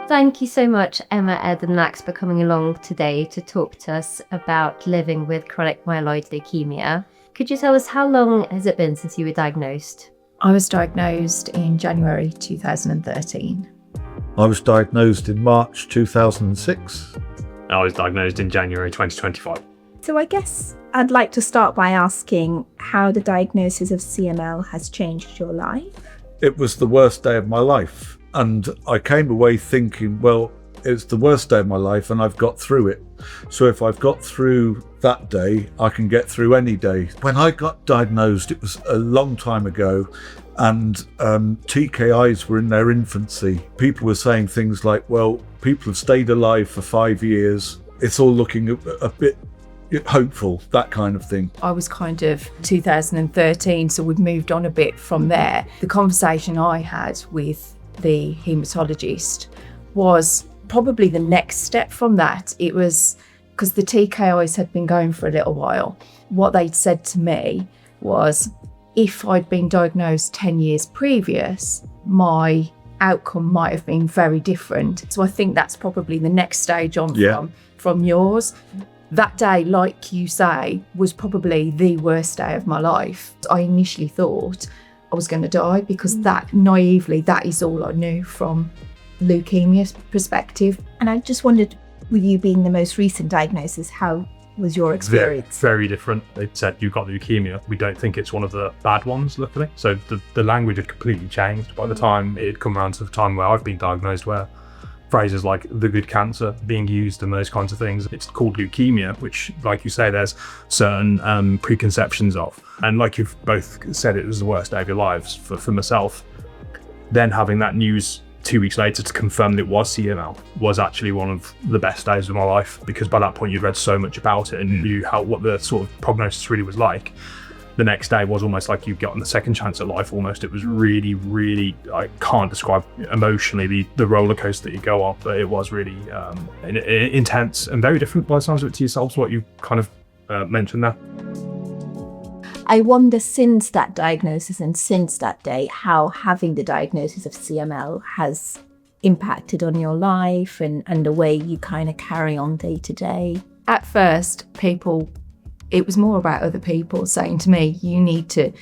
Thank you so much, Emma, Ed and Max, for coming along today to talk to us about living with chronic myeloid leukemia. Could you tell us how long has it been since you were diagnosed? I was diagnosed in January 2013. I was diagnosed in March 2006. I was diagnosed in January 2025. So I guess I'd like to start by asking how the diagnosis of CML has changed your life. It was the worst day of my life. And I came away thinking, well, it's the worst day of my life and I've got through it. So if I've got through that day, I can get through any day. When I got diagnosed, it was a long time ago, and TKIs were in their infancy. People were saying things like, well, people have stayed alive for 5 years. It's all looking a bit hopeful, that kind of thing. I was kind of 2013, so we've moved on a bit from there. The conversation I had with the haematologist was probably the next step from that. It was because the TKIs had been going for a little while. What they'd said to me was, if I'd been diagnosed 10 years previous, my outcome might have been very different. So I think that's probably the next stage on from yours. That day, like you say, was probably the worst day of my life. I initially thought I was going to die because that is all I knew from leukemia's perspective. And I just wondered, with you being the most recent diagnosis, how was your experience? Very different. They said you've got leukemia. We don't think it's one of the bad ones, luckily. So the language had completely changed by the time it had come around to the time where I've been diagnosed, where phrases like the good cancer being used and those kinds of things. It's called leukemia, which, like you say, there's certain preconceptions of. And like you've both said, it was the worst day of your lives for myself. Then having that news 2 weeks later to confirm that it was CML was actually one of the best days of my life, because by that point you'd read so much about it and knew what the sort of prognosis really was like. The next day was almost like you've gotten the second chance at life almost. It was really, really, I can't describe emotionally the roller coaster that you go on, but it was really intense and very different by the sounds of it to yourselves, what you kind of mentioned there. I wonder, since that diagnosis and since that day, how having the diagnosis of CML has impacted on your life and the way you kind of carry on day to day. At first, it was more about other people saying to me, you need to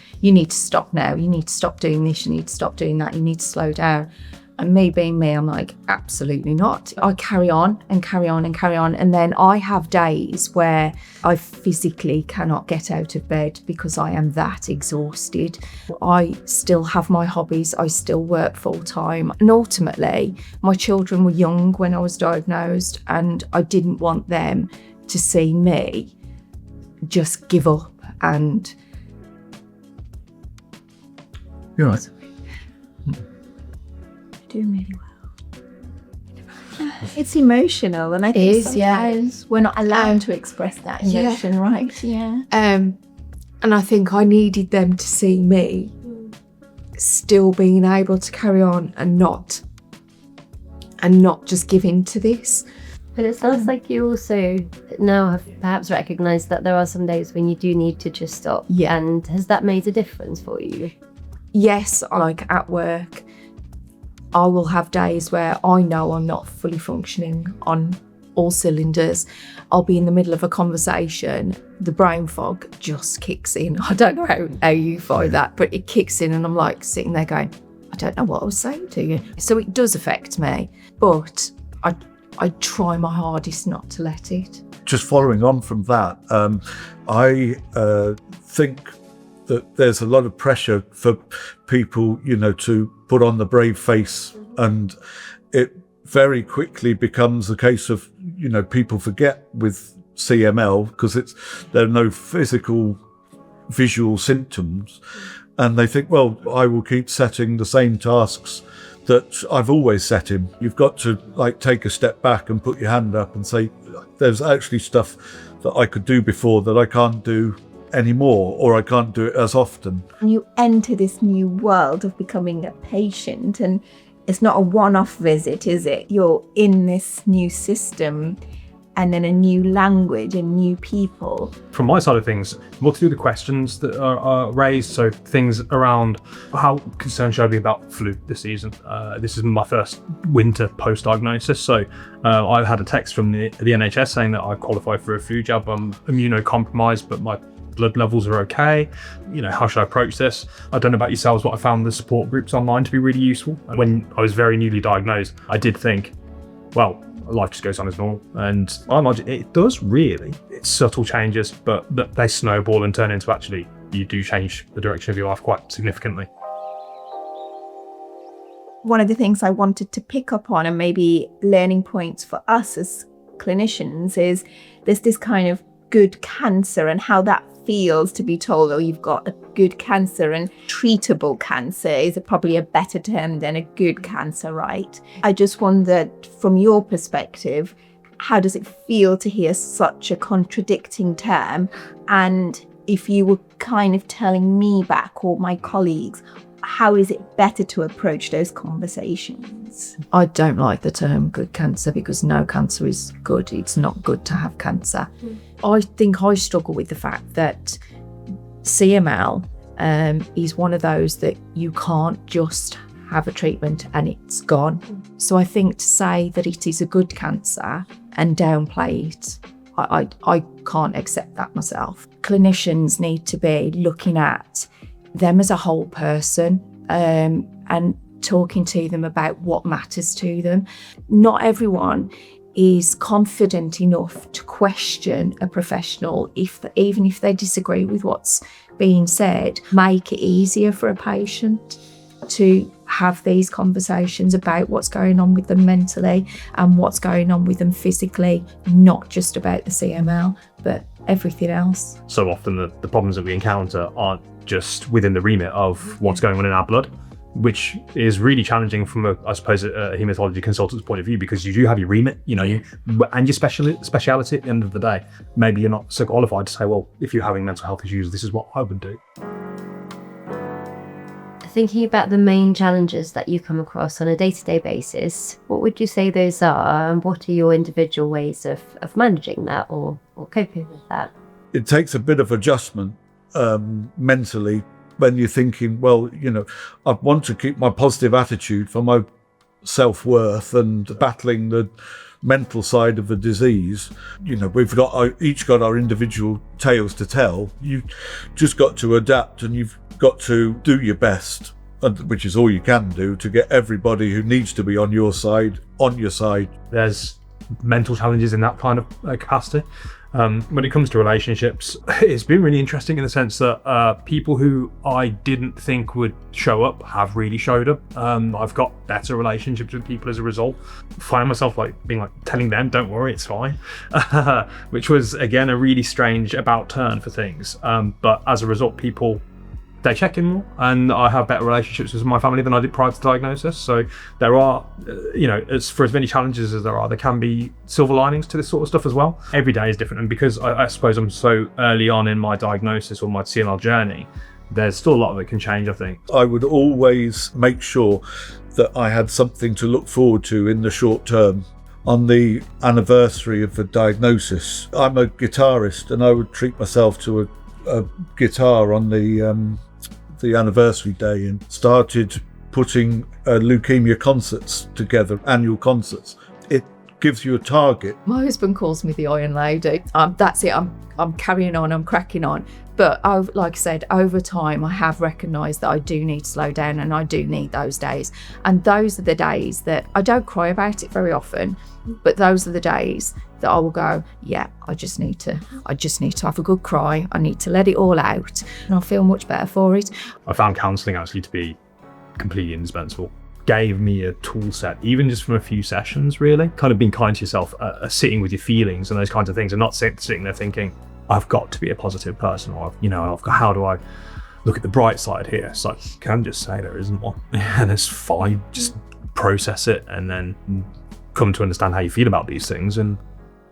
stop now, you need to stop doing this, you need to stop doing that, you need to slow down. And me being me, I'm like, absolutely not. I carry on and carry on and carry on. And then I have days where I physically cannot get out of bed because I am that exhausted. I still have my hobbies, I still work full time. And ultimately, my children were young when I was diagnosed, and I didn't want them to see me just give up. And You're right. Doing really well. It's emotional, and I think sometimes we're not allowed to express that emotion, right? Yeah. And I think I needed them to see me still being able to carry on and not just give in to this. But it sounds like you also now have perhaps recognised that there are some days when you do need to just stop. Yeah. And has that made a difference for you? Yes, like at work, I will have days where I know I'm not fully functioning on all cylinders. I'll be in the middle of a conversation, the brain fog just kicks in. I don't know how you find that, but it kicks in and I'm like sitting there going, I don't know what I was saying to you. So it does affect me, but I try my hardest not to let it. Just following on from that, I think that there's a lot of pressure for people, to put on the brave face, and it very quickly becomes a case of, people forget with CML because there are no physical visual symptoms, and they think, well, I will keep setting the same tasks that I've always set him. You've got to take a step back and put your hand up and say, there's actually stuff that I could do before that I can't do anymore, or I can't do it as often. And you enter this new world of becoming a patient, and it's not a one-off visit, is it? You're in this new system and then a new language and new people. From my side of things, more to do with the questions that are raised. So things around how concerned should I be about flu this season? This is my first winter post-diagnosis. So I had a text from the NHS saying that I qualify for a flu jab. I'm immunocompromised, but my blood levels are okay. How should I approach this? I don't know about yourselves, but I found the support groups online to be really useful. When I was very newly diagnosed, I did think, well, life just goes on as normal. And I imagine it does really. It's subtle changes, but they snowball and turn into actually, you do change the direction of your life quite significantly. One of the things I wanted to pick up on, and maybe learning points for us as clinicians, is there's this kind of good cancer and how that feels to be told, oh, you've got a good cancer, and treatable cancer is probably a better term than a good cancer, right? I just wondered, from your perspective, how does it feel to hear such a contradicting term? And if you were kind of telling me back, or my colleagues, how is it better to approach those conversations? I don't like the term good cancer because no cancer is good. It's not good to have cancer. I think I struggle with the fact that CML is one of those that you can't just have a treatment and it's gone. So I think to say that it is a good cancer and downplay it, I can't accept that myself. Clinicians need to be looking at them as a whole person and talking to them about what matters to them. Not everyone is confident enough to question a professional, even if they disagree with what's being said. Make it easier for a patient to have these conversations about what's going on with them mentally and what's going on with them physically, not just about the CML, but everything else. So often the problems that we encounter aren't just within the remit of what's going on in our blood, which is really challenging from a haematology consultant's point of view, because you do have your remit, and your speciality at the end of the day. Maybe you're not so qualified to say, well, if you're having mental health issues, this is what I would do. Thinking about the main challenges that you come across on a day-to-day basis, what would you say those are, and what are your individual ways of managing that or coping with that? It takes a bit of adjustment mentally when you're thinking, well, I want to keep my positive attitude for my self-worth and battling the mental side of the disease. We've each got our individual tales to tell. You just got to adapt, and you've got to do your best, which is all you can do, to get everybody who needs to be on your side. There's mental challenges in that kind of capacity. When it comes to relationships, it's been really interesting in the sense that people who I didn't think would show up have really showed up. I've got better relationships with people as a result. Find myself telling them, don't worry, it's fine, which was again a really strange about turn for things. But as a result, they check in more, and I have better relationships with my family than I did prior to diagnosis. So there are, as many challenges as there can be silver linings to this sort of stuff as well. Every day is different, and because I suppose I'm so early on in my diagnosis or my CML journey, there's still a lot that can change, I think. I would always make sure that I had something to look forward to in the short term. On the anniversary of the diagnosis, I'm a guitarist, and I would treat myself to a guitar on the anniversary day, and started putting leukemia concerts together, annual concerts. It gives you a target. My husband calls me the Iron Lady. That's it. I'm carrying on. I'm cracking on. But like I said, over time, I have recognised that I do need to slow down, and I do need those days. And those are the days that I don't cry about it very often, but those are the days that I will go, yeah, I just need to have a good cry. I need to let it all out, and I feel much better for it. I found counselling actually to be completely indispensable. Gave me a tool set, even just from a few sessions, really. Kind of being kind to yourself, sitting with your feelings and those kinds of things, and not sitting there thinking, I've got to be a positive person, or how do I look at the bright side here? It's like, you can just say there isn't one, and it's fine. Just process it, and then come to understand how you feel about these things. And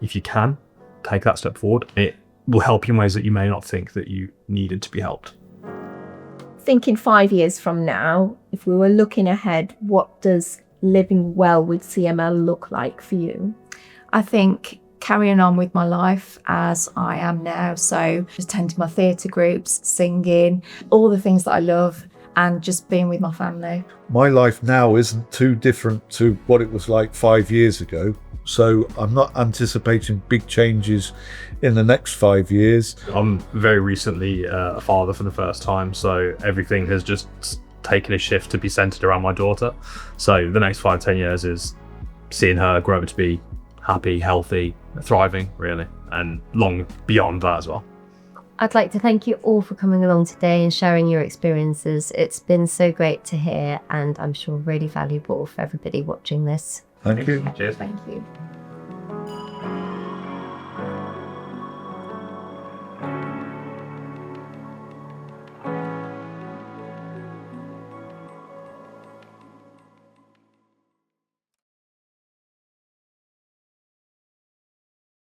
if you can take that step forward, it will help you in ways that you may not think that you needed to be helped. Thinking 5 years from now, if we were looking ahead, what does living well with CML look like for you? I think carrying on with my life as I am now. So just attending my theatre groups, singing, all the things that I love, and just being with my family. My life now isn't too different to what it was like 5 years ago. So I'm not anticipating big changes in the next 5 years. I'm very recently a father for the first time, so everything has just taken a shift to be centered around my daughter. So the next 5-10 years is seeing her grow to be happy, healthy, thriving, really, and long beyond that as well. I'd like to thank you all for coming along today and sharing your experiences. It's been so great to hear, and I'm sure really valuable for everybody watching this. Thank you. Cheers. Thank you.